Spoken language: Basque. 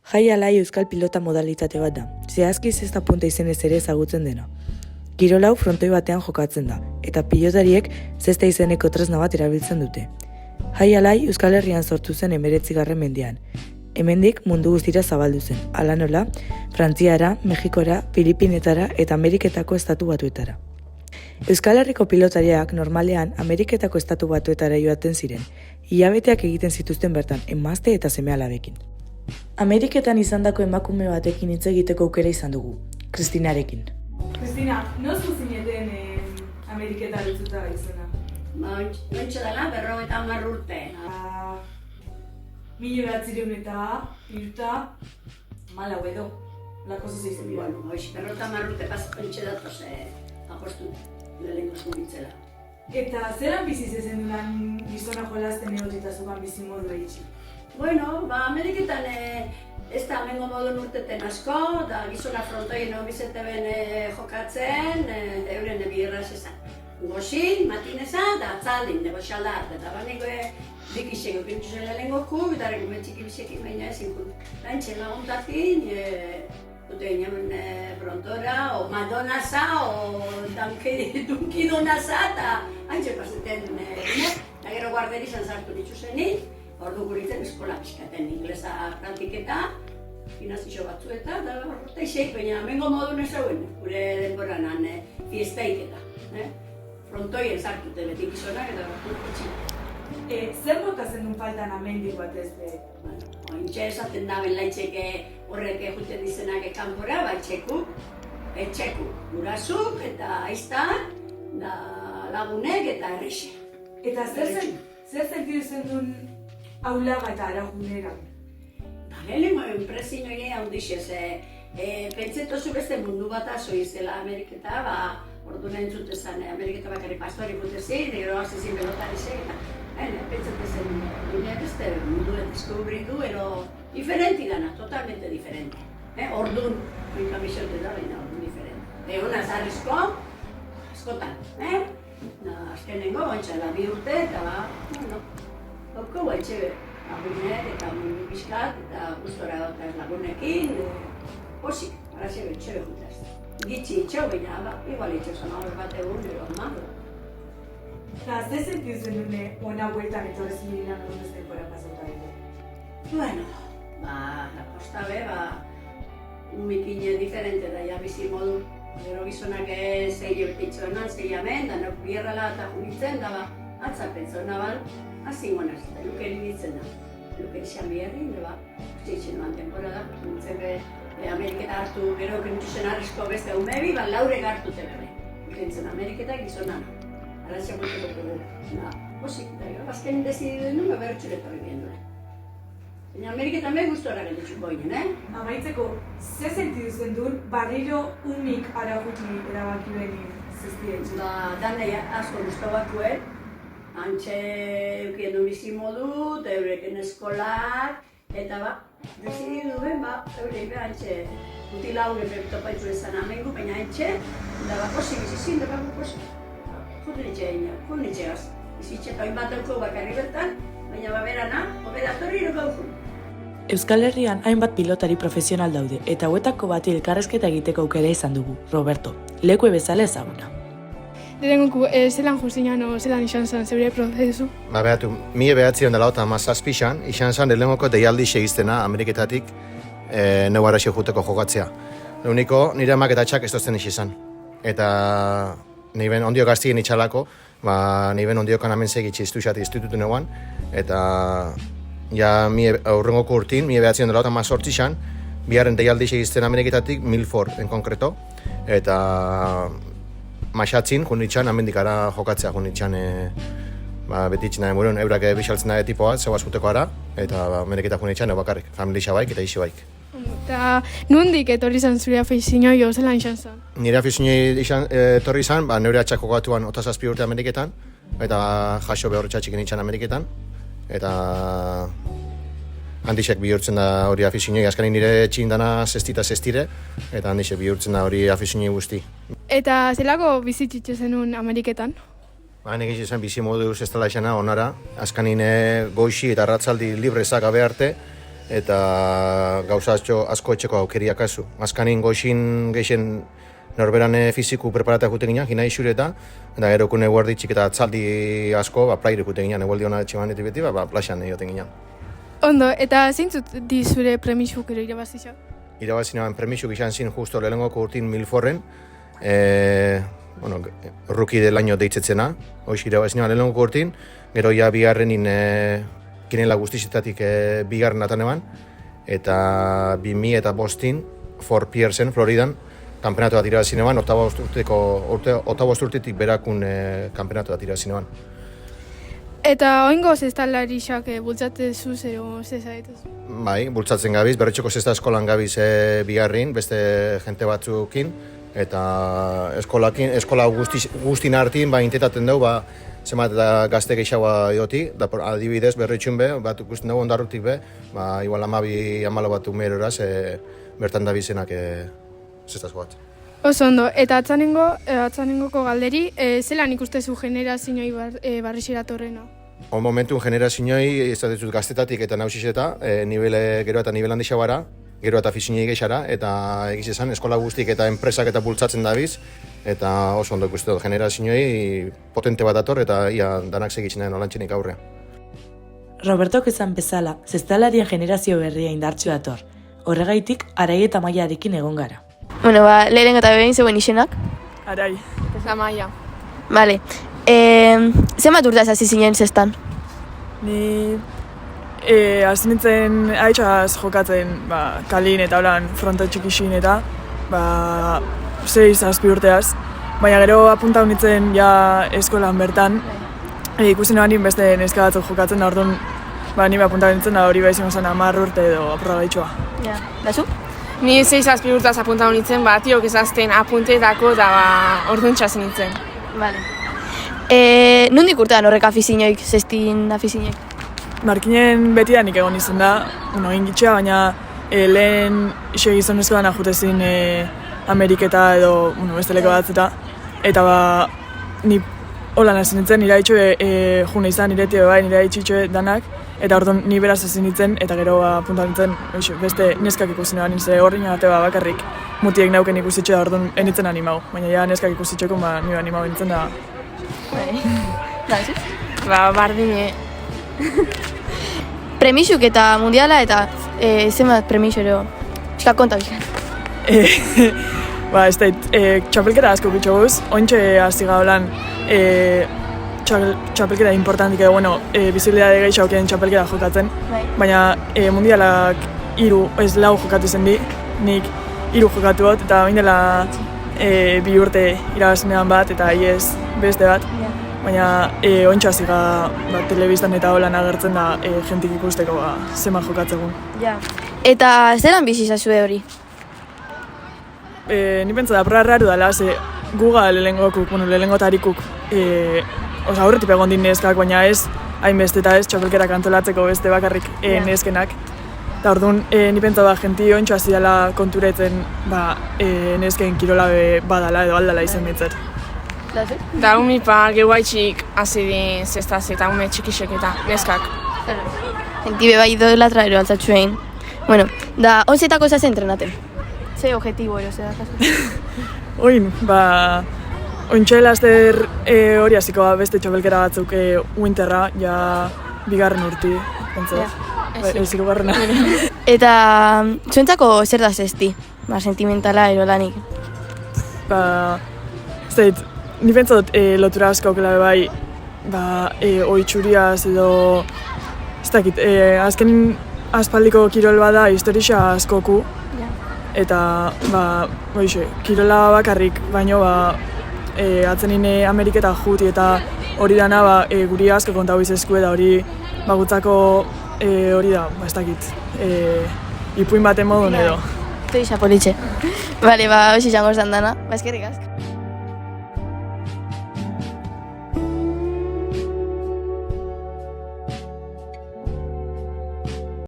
Jai alai euskal pilota modalitate bat da, zehazki zesta punta izenez ere ezagutzen dena. Kirol hau frontoi batean jokatzen da, eta pilotariek zesta izeneko tresna bat erabiltzen dute. Jai alai Euskal Herrian sortu zen 19. mendean. Hemendik mundu guztira zabaldu zen, hala nola, Frantziara, Mexikora, Filipinetara eta Ameriketako estatu batuetara. Euskal Herriko pilotariak normalean Ameriketako estatu batuetara joaten ziren, hilabeteak egiten zituzten bertan, emazte eta seme-alabekin. Ameriketan izandako emakume batekin hitz egiteko aukera izan dugu, Kristinarekin. Kristina, nozu zineten Ameriketa dutzuta gaizena? Noitxo dela, 50 urte. 1904 edo, lako zuzitzen dira. Bueno, 50 urte pentsa datoz apostu lehenko zuritzela. Eta zelan biziz ezen dunan gizona jolazten egotita zukan bizimodu behitxi? Bueno, Ameriketan ez da amengo modun urteten asko, da gizona frontoien obizete ben jokatzen, euren birraz esan. Goxin, matineza, da atzaldin, negoxaldart, eta baniko dikiseko pintxuzen lehenko kub, eta regumen txikibizekin baina ezin kun. Lantxen laguntatin, dute ginen frontora, o Madonnaza, o Dunkidonaza, eta haintxe paseten eta gero guarderi izan zartu ditzuzenik. Ordu guritzen eskola pixkaten inglesa praktiketa, gimnazio batzueta, eta orta isek, baina amengo modun ez hauen, gure denboranan fiestaik eta. Frontoien zartute beti gizonak eta gortu Zer botazen duen faltan amendik bat ez be? Ointxe esaten da laitxeke horrek juten dizenak kanpora, etxeku, gurasuk eta aiztan, da lagunek eta errexe. Eta zer sentidu zen duen aulaga eta arajunera? Lehenengo enpresin hori handixez, pentsetozu beste mundu bat azoizela Ameriketa, ordu nahi entzutezan Ameriketa bakarri pastori gutezin, gero azizin belotarizek, eta pentsatezen dunia beste mundu deskubritu, ero diferenti dana, totalmente diferente. Ordun, kamisote da, baina ordun diferente. Egon azarrizko, askotan, azkenengo, ontsa 2 urte, eta, hauko guaitxe abunek eta mundu bizkat, eta gustora dutaz lagunekin, posik, araxe betxe behutaz. Gitxi itxo, baina, igual itxo zan hor bat egun, ero amado. Eta, ze sentidu zen dune ona bueltan etorrezin dinan onduz denbora pasauta edo? Bueno, kosta be, umikine diferente da, ja bizi modu. Gero gizonak 6 urtitzonan, 6 amen, da nok bierrala eta junitzen, da atzapetzona bal, azingonaz, eta lukeri ditzen da. Lukeri xan bierri, ustitzen noan temporada, nintzen be, Ameriketa hartu gero kentuzen arrizko beste umebi, laurek hartute berre. Kentzen Ameriketa gizonana. Arrazia guteko dugu. Posik, da gero, azken desididu nuen, bertxuretorri biendure. Baina Ameriketan be gustora gelditxuko ginen, Amaitzeko, ze sentidu zen duen barriro unik arajuti erabaki behin ziztietxe? Danei asko guztu bakuen, hantxe eukien du bizi modu, eureken eskolak, eta desididu ben, eurei be hantxe utila hauren topaitzu ezan amengu, baina hantxe, da posik bizizin, da posik. Jurnitxeaz, bizitxe toin bat euko bakarri bertan, baina baberana, obedatorri gauzun. Euskal Herrian hainbat pilotari profesional daude, eta hauetako bati elkarrezketa egiteko aukera izan dugu, Roberto, lekue bezala ezaguna. Lehenengo zelan justinan o zelan izan zen zeure prozesu? Behatu, 1917 izan zen lehenengoko deialdi segiztena Ameriketatik neu araxio juteko jokatzea. Leheniko nire amak eta txak ez dozten izan. Eta niben ondio gaztien itxalako, niben ondiokan hemen segitxe iztuxat institutu neuan, eta ja aurrengoko urtin, 1918 izan, biharren deialdi segizten Ameriketatik, Milford en konkreto, eta Maxatzin, junitxan, amendikara jokatzea junitxan betitzen nahi muren, eurak bixaltzen nahi tipoa, zeuaz guteko ara, eta Ameriketa junitxan, bakarrik, familia baik eta isi baik. Eta nondik etorri izan zure afeizinoi o zelan izan zen? Nire afeizinoi etorri izan, neure atxak jokatuan 7 urte Ameriketan, eta jaso behor txatxik nintzen Ameriketan, eta handixek bihurtzen da hori afeizinoi, azkanin nire txindana zestire, eta handixek bihurtzen da hori afeizinoi guzti. Eta zelako bizitzitze zenun Ameriketan? Nik izan bizi modu ez dela izana onara, azkanin goixi eta arratzaldi libre zaka beharte, eta gauza asko etxeko aukeriak azu. Azkanin goxin geixen norberane fiziku preparata juten ginen, gina isureta, eta gero kune guarditxik eta atzaldi asko, plaire juten ginen, egualdi hona etxemanetik beti, plaxan egiten ginen. Ondo, eta zeintzut di zure premisuk ero irabazizak? Irabazinaban premisuk izan zin justo lehenengoko urtin Milforren, rookie del año deitzetzena, hoiz irabazinaban lehenengoko urtin, gero ja bigarrenin kinela guztizetatik bigarren atan eban, eta 2005 Fort Piercen, Floridan, kanpenato bat irabazin eban, 8 urtetik berakun kanpenato bat irabazin eban. Eta oingo zestalariak bultzatzezu zero zezaetuz? Bai, bultzatzen gabiz, Berretxoko zesta eskolan gabiz bigarrin, beste jente batzukin, eta eskola guztin hartin, intentaten dugu, zenbat gazte gehiagoa ioti, da adibidez Berretxun be, bat ikusten dugu ondarrutik be, igual 12 bat umeroraz, bertan da bizenak zestazko bat. Oso ondo, eta atzanengoko galderi, zelan ikustezu generazioi barrixera torrena? On momentun generazioei, ez da dut gaztetatik eta nausizeta, gero eta nivel handixau gara, gero eta afizinei geixara, eta egiz esan, eskola guztik eta enpresak eta bultzatzen dabiz, eta oso ondo ikuste dut generazioei potente bat dator, eta ia danak segitzen den olantxenik aurrea. Robertok esan bezala, zestalarien generazio berria indartsu dator. Horregaitik, Arai eta Maiarekin egon gara. Bueno, lehenengo eta bebein zeuen izenak? Arai. Eta Maia. Vale. Zenbat urtaz hasi zinen zestan? Ni hasi nintzen haitxaz jokatzen kalin eta holan fronto txikixin eta 6-7 urteaz. Baina gero apuntau nintzen ja eskolan bertan. Ikusten nioan beste neska batzuk jokatzen da orduan ni apuntau nintzen da hori izango zen 10 urte edo aproba gaitxoa. Ja. Dazu? Ni 6-7 urtaz apuntau nintzen, tiok ezazten apunteetako da orduan txasen nintzen. Vale. Nondik urtean horrek afizinoik, zestin afizinoik? Markinen betidanik egon izan da, ingitxea, baina lehen iso gizonezko dana jutezin Ameriketa edo besteleko batzeta. Eta ni holan hasi nintzen, nire haitxo june izan, nire tio bai, nire haitxitxo danak. Eta orduan ni beraz ezin nintzen, eta gero apunta nintzen beste neskak ikusi nagoan nintzen, horri nagate bakarrik mutiek nauken ikusitxe da orduan enitzen animau. Baina ja neskak ikusitxeko nire animau nintzen da. Dazu? Bardine. Premisuk eta mundiala eta zenbat premisu ero? Eska konta bizan. Ez da, txapelketa asko bitxoguz, ointxe hasi gaulan txapelketa importantik edo, bizibilidade gehiago okien txapelketa jokatzen. Baina mundialak 4 jokatu zen bi, nik 3 jokatu bat, eta bain dela 2 urte irabaznean bat, eta iez beste bat. Baina ointxe hasi telebistan eta holan agertzen da jentik ikusteko zema jokatzegun. Eta zelan bizizazue hori? Ni pentsa da proba raru dela, ze guga lehenengo tarikuk aurretik egon din neskak, baina ez hainbeste eta ez txapelkerak antolatzeko beste bakarrik neskenak. Eta orduan, ni pentsa da jenti ontsu hasi dela konturetzen nesken kirola badala edo aldala izan bintzat. Da umipa gehuaitxik hasi din zestaz eta ume txikisek eta neskak. Genti bebai idolatra ero altzatxuen. Bueno, da onzetako zaz entrenaten? Ze objetibo ero, zera kasu? Ointxe laster hori hasiko beste txapelkera batzuk winterra, ja bigarren urti, pentsat. Eziko garrena. Eta zuentzako zer da zesti? Sentimentala ero lanik? Ni pentsat lotura asko okela bai, oitxuriaz edo, ez dakit, azken aspaldiko kirol bada historia askoku. Eta, kirola bakarrik, baino, atzenin Ameriketa juti eta hori dana guri asko kontau izesku eta hori gutzako hori da, ez dakit, ipuin baten modun edo. Zoi xapolitxe. Bale, hoxe izango zan dana, eskerrik asko.